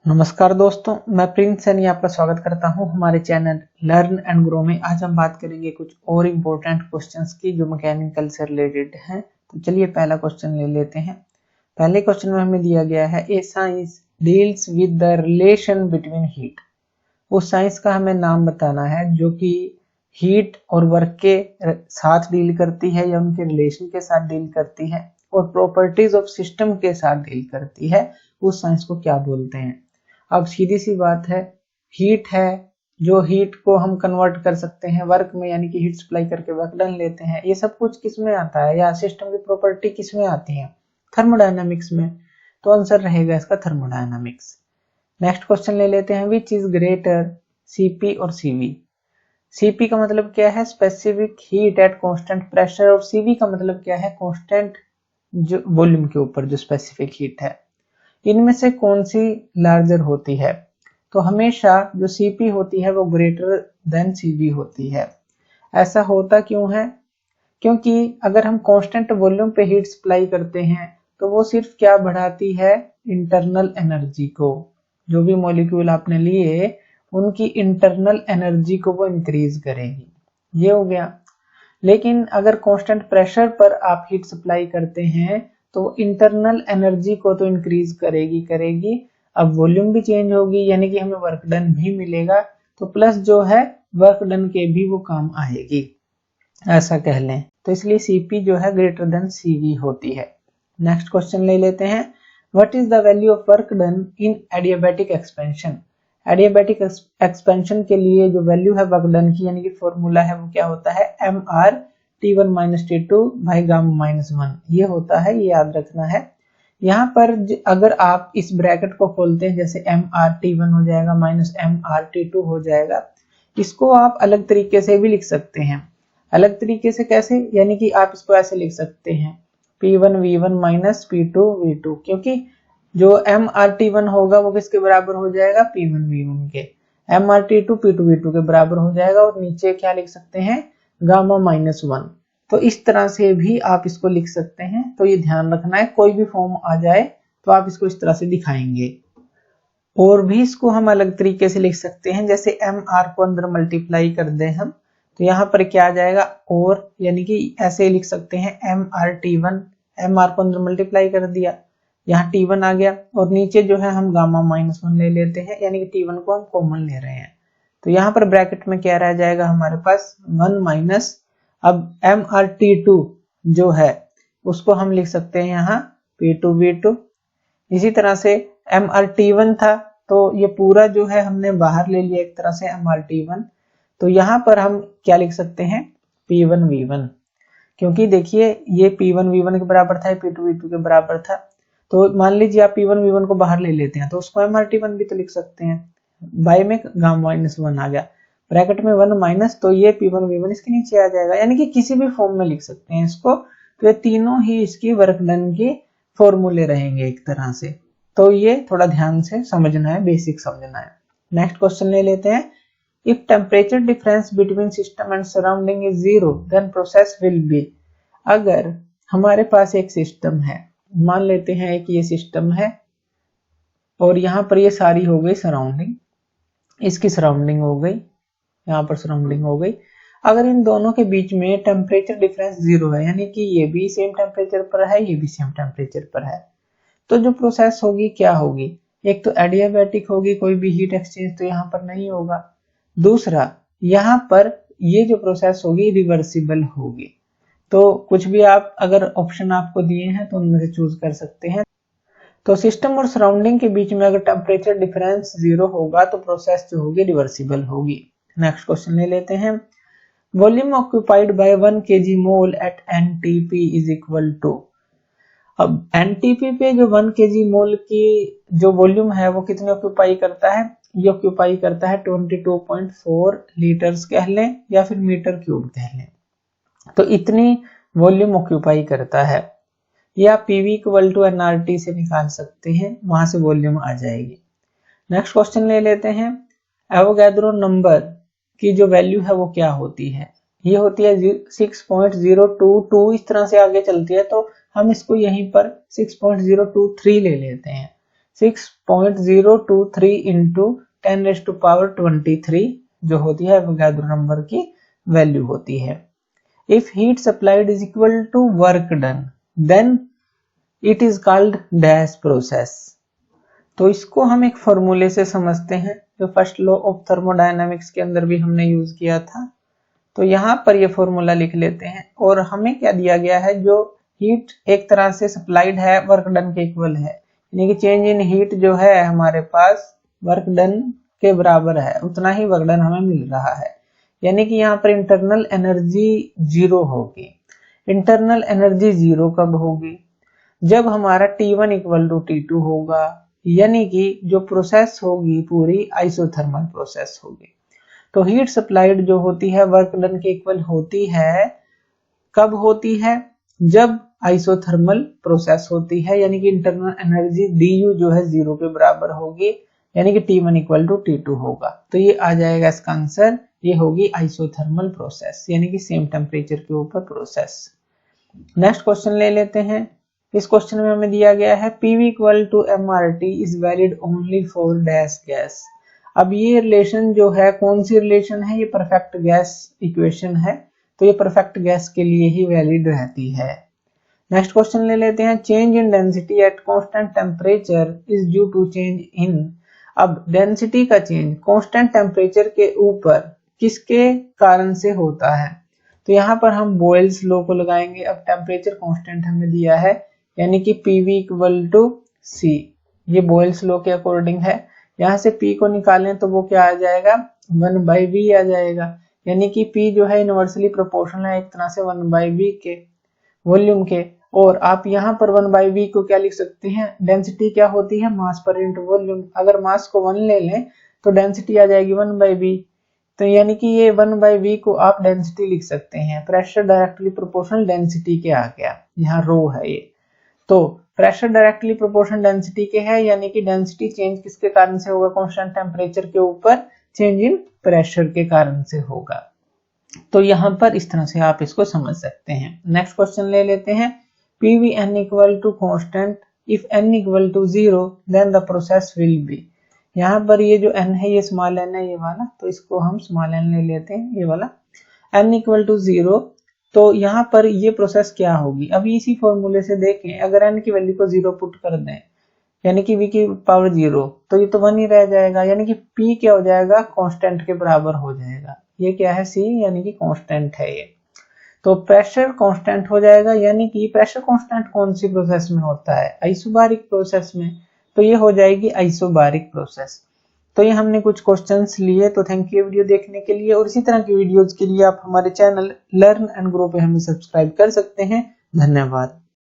नमस्कार दोस्तों, मैं प्रिंस सैनी आपका स्वागत करता हूं हमारे चैनल लर्न एंड ग्रो में। आज हम बात करेंगे कुछ और इम्पोर्टेंट क्वेश्चंस की जो मैकेनिकल से रिलेटेड हैं। तो चलिए पहला क्वेश्चन ले लेते हैं। पहले क्वेश्चन में हमें दिया गया है ए science deals with the relation between heat. उस साइंस का हमें नाम बताना है जो कि हीट और वर्क के साथ डील करती है या उनके रिलेशन के साथ डील करती है और प्रॉपर्टीज ऑफ सिस्टम के साथ डील करती है। उस साइंस को क्या बोलते हैं? अब सीधी सी बात है, हीट है जो हीट को हम कन्वर्ट कर सकते हैं वर्क में, यानी कि हीट सप्लाई करके वर्क डन लेते हैं। ये सब कुछ किस में आता है या सिस्टम की प्रॉपर्टी किस में आती है? थर्मोडायनामिक्स में। तो आंसर रहेगा इसका थर्मोडायनामिक्स। नेक्स्ट क्वेश्चन ले लेते हैं, विच इज ग्रेटर सीपी और सीवी। सीपी का मतलब क्या है? Specific heat at constant pressure, और सीवी का मतलब क्या है? कांस्टेंट जो वॉल्यूम के ऊपर जो स्पेसिफिक हीट है। इनमें से कौन सी लार्जर होती है? तो हमेशा जो सीपी होती है वो ग्रेटर देन सीवी होती है। ऐसा होता क्यों है? क्योंकि अगर हम कांस्टेंट वॉल्यूम पे हीट सप्लाई करते हैं तो वो सिर्फ क्या बढ़ाती है? इंटरनल एनर्जी को। जो भी मॉलिक्यूल आपने लिए उनकी इंटरनल एनर्जी को वो इंक्रीज करेगी। ये हो गया। लेकिन अगर कांस्टेंट प्रेशर पर आप हीट सप्लाई करते हैं तो इंटरनल एनर्जी को तो इंक्रीज करेगी। अब वॉल्यूम भी चेंज होगी, यानी कि हमें वर्क डन भी मिलेगा, तो प्लस जो है वर्क डन के भी वो काम आएगी, ऐसा कह लें। तो इसलिए सीपी जो है ग्रेटर देन सीवी होती है। नेक्स्ट क्वेश्चन ले लेते हैं, what is the value of work done in adiabatic expansion. Adiabatic expansion के लिए जो वैल्यू है वर्क डन की, यानी कि फॉर्मूला है, वो क्या होता है? mr T1 - T2 भाई गामा -1 ये होता है, ये याद रखना है। यहाँ पर अगर आप इस ब्रैकेट को खोलते हैं, जैसे mr_T1 हो जाएगा माइनस mr_T2 हो जाएगा। इसको आप अलग तरीके से भी लिख सकते हैं। अलग तरीके से कैसे? यानी कि आप इसको ऐसे लिख सकते हैं P1V1 माइनस P2V2, क्योंकि जो mr_T1 होगा वो किसके बराबर हो जाएगा? P1V1 के। mr_T2 P2V2 के बराबर हो जाएगा, और नीचे क्या लिख सकते हैं? गामा -1। तो इस तरह से भी आप इसको लिख सकते हैं। तो ये ध्यान रखना है, कोई भी फॉर्म आ जाए तो आप इसको इस तरह से दिखाएंगे। और भी इसको हम अलग तरीके से लिख सकते हैं, जैसे mr को अंदर मल्टीप्लाई कर दें हम, तो यहाँ पर क्या आ जाएगा? और यानी कि ऐसे लिख सकते हैं mr_T1, mr को अंदर मल्टीप्लाई कर दिया, यहाँ T1 आ गया, और नीचे जो है हम गामा -1 ले लेते हैं, यानी कि T1 को हम कॉमन ले रहे हैं। तो यहाँ पर ब्रैकेट में क्या रह जाएगा हमारे पास? 1 माइनस, अब mr_T2 जो है उसको हम लिख सकते हैं यहाँ P2V2। इसी तरह से mr_T1 था तो ये पूरा जो है हमने बाहर ले लिया एक तरह से mr_T1, तो यहाँ पर हम क्या लिख सकते हैं? P1V1, क्योंकि देखिए ये P1V1 के बराबर था, P2V2 के बराबर था। तो मान लीजिए आप P1V1 को बाहर ले लेते हैं तो उसको mr_T1 भी तो लिख सकते हैं। बाय में गामा -1 आ गया, ब्रैकेट में 1 माइनस, तो ये P1V1 इसके नीचे आ जाएगा, यानी कि किसी भी फॉर्म में लिख सकते हैं इसको। तो ये तीनों ही इसकी वर्क डन के फॉर्मूले रहेंगे एक तरह से। तो ये थोड़ा ध्यान से समझना है, बेसिक समझना है। नेक्स्ट क्वेश्चन ले लेते हैं, if temperature difference between system and surrounding is 0 then process will be. अगर हमारे पास एक सिस्टम है, मान लेते हैं कि ये सिस्टम है और यहाँ पर ये सारी हो गई सराउंडिंग, इसकी सराउंडिंग हो गई, यहाँ पर सराउंडिंग हो गई। अगर इन दोनों के बीच में टेम्परेचर डिफरेंस 0 है, यानी कि ये भी सेम टेम्परेचर पर है, ये भी सेम टेम्परेचर पर है, तो जो प्रोसेस होगी क्या होगी? एक तो एडियाबैटिक होगी, कोई भी हीट एक्सचेंज तो यहाँ पर नहीं होगा। दूसरा, यहाँ पर ये जो प्रोसेस होगी रिवर्सिबल होगी। तो कुछ भी आप अगर ऑप्शन आपको दिए हैं तो उनमें से चूज कर सकते हैं। तो सिस्टम और सराउंडिंग के बीच में अगर टेम्परेचर डिफरेंस 0 होगा तो प्रोसेस जो होगी रिवर्सिबल होगी। नेक्स्ट क्वेश्चन ले लेते हैं, volume occupied by 1 kg mole at NTP is equal to. अब NTP पे जो 1 kg मोल की जो वॉल्यूम है वो कितने ऑक्यूपाई करता है? ये ऑक्यूपाई करता है 22.4 लीटर्स कह लें या फिर मीटर क्यूब कह लें। तो इतनी वॉल्यूम ऑक्यूपाई करता है। या PV इक्वल टू nRT से निकाल सकते हैं, वहां से वॉल्यूम आ जाएगी। नेक्स्ट क्वेश्चन ले लेते हैं, एवोगैड्रो नंबर की जो वैल्यू है वो क्या होती है? ये होती है 6.022, इस तरह से आगे चलती है, तो हम इसको यहीं पर 6.023 ले लेते हैं। 6.023 इंटू 10⁻23 जो होती है एवोगाड्रो नंबर की वैल्यू होती है। If heat supplied is equal to work done then it is called dash process. तो इसको हम एक फॉर्मूले से समझते हैं जो फर्स्ट लॉ ऑफ थर्मोडायनामिक्स के अंदर भी हमने यूज किया था। तो यहाँ पर ये फॉर्मूला लिख लेते हैं और हमें क्या दिया गया है, जो हीट एक तरह से सप्लाइड है वर्क डन के इक्वल है, यानी कि चेंज इन हीट जो है हमारे पास वर्क डन के बराबर है, उतना ही वर्क डन हमें मिल रहा है। यानी कि यहाँ पर इंटरनल एनर्जी 0 होगी। इंटरनल एनर्जी 0 कब होगी? जब हमारा T1 इक्वल टू T2 होगा, यानी कि जो प्रोसेस होगी पूरी आइसोथर्मल प्रोसेस होगी। तो हीट सप्लाइड जो होती है वर्क डन के इक्वल होती है, कब होती है? जब आइसोथर्मल प्रोसेस होती है, यानी कि इंटरनल एनर्जी du जो है 0 के बराबर होगी, यानी कि T1 इक्वल टू T2 होगा। तो ये आ जाएगा इसका आंसर, ये होगी आइसोथर्मल प्रोसेस, यानी कि सेम टेम्परेचर के ऊपर प्रोसेस। नेक्स्ट क्वेश्चन ले लेते हैं। इस क्वेश्चन में हमें दिया गया है PV equal to MRT is valid only for dash gas. अब ये रिलेशन जो है कौन सी रिलेशन है? ये परफेक्ट गैस इक्वेशन है, तो ये परफेक्ट गैस के लिए ही वैलिड रहती है। नेक्स्ट क्वेश्चन ले लेते हैं। Change in density at constant temperature is due to change in. अब डेंसिटी का चेंज कांस्टेंट टेम्परेचर के ऊपर किसके कारण से होता है? तो यहाँ पर हम बॉयल्स लॉ को लगाएंगे। अब टेम्परेचर कांस्टेंट हमें दिया है, यानी कि PV इक्वल टू C, ये बॉयल्स लॉ के अकॉर्डिंग है। यहाँ से P को निकालें तो वो क्या आ जाएगा? 1/V आ जाएगा, यानी कि P जो है इनवर्सली प्रोपोर्शनल है एक तरह से 1/V के वॉल्यूम के। और आप यहाँ पर 1/V को क्या लिख सकते हैं? डेंसिटी क्या होती है? मास पर इंटू वॉल्यूम। अगर मास को 1 ले लें तो डेंसिटी आ जाएगी 1/V। तो यानी कि ये 1/V को आप डेंसिटी लिख सकते हैं। प्रेशर डायरेक्टली प्रोपोर्शनल डेंसिटी के आ गया, यहाँ रो है ये। तो प्रेशर डायरेक्टली प्रोपोर्शनल डेंसिटी के है, यानी कि डेंसिटी चेंज किसके कारण से होगा? कांस्टेंट टेम्परेचर के ऊपर चेंज इन प्रेशर के कारण से होगा। तो यहाँ पर इस तरह से आप इसको समझ सकते हैं। नेक्स्ट क्वेश्चन ले लेते हैं। PVN equal to constant if n equal to 0 then the process will be. यहाँ पर ये जो n है ये स्मॉल n है, ये वाला, तो इसको हम स्मॉल n ले लेते हैं, ये वाला। n इक्वल टू 0, तो यहाँ पर ये प्रोसेस क्या होगी? अभी इसी फॉर्मूले से देखें, अगर n की वैल्यू को 0 पुट कर दें, यानी कि v की पावर 0, तो ये तो 1 ही रह जाएगा, यानी कि p क्या हो जाएगा? कांस्टेंट के बराबर हो जाएगा। ये क्या है? c, यानी कि कांस्टेंट है ये। तो प्रेशर कांस्टेंट हो जाएगा, यानी कि प्रेशर कांस्टेंट कौन सी प्रोसेस में होता है? आइसोबारिक प्रोसेस में। तो ये हो जाएगी आइसोबारिक प्रोसेस। तो ये हमने कुछ क्वेश्चंस लिए। तो थैंक यू वीडियो देखने के लिए, और इसी तरह की वीडियोस के लिए आप हमारे चैनल लर्न एंड ग्रो पे हमें सब्सक्राइब कर सकते हैं। धन्यवाद।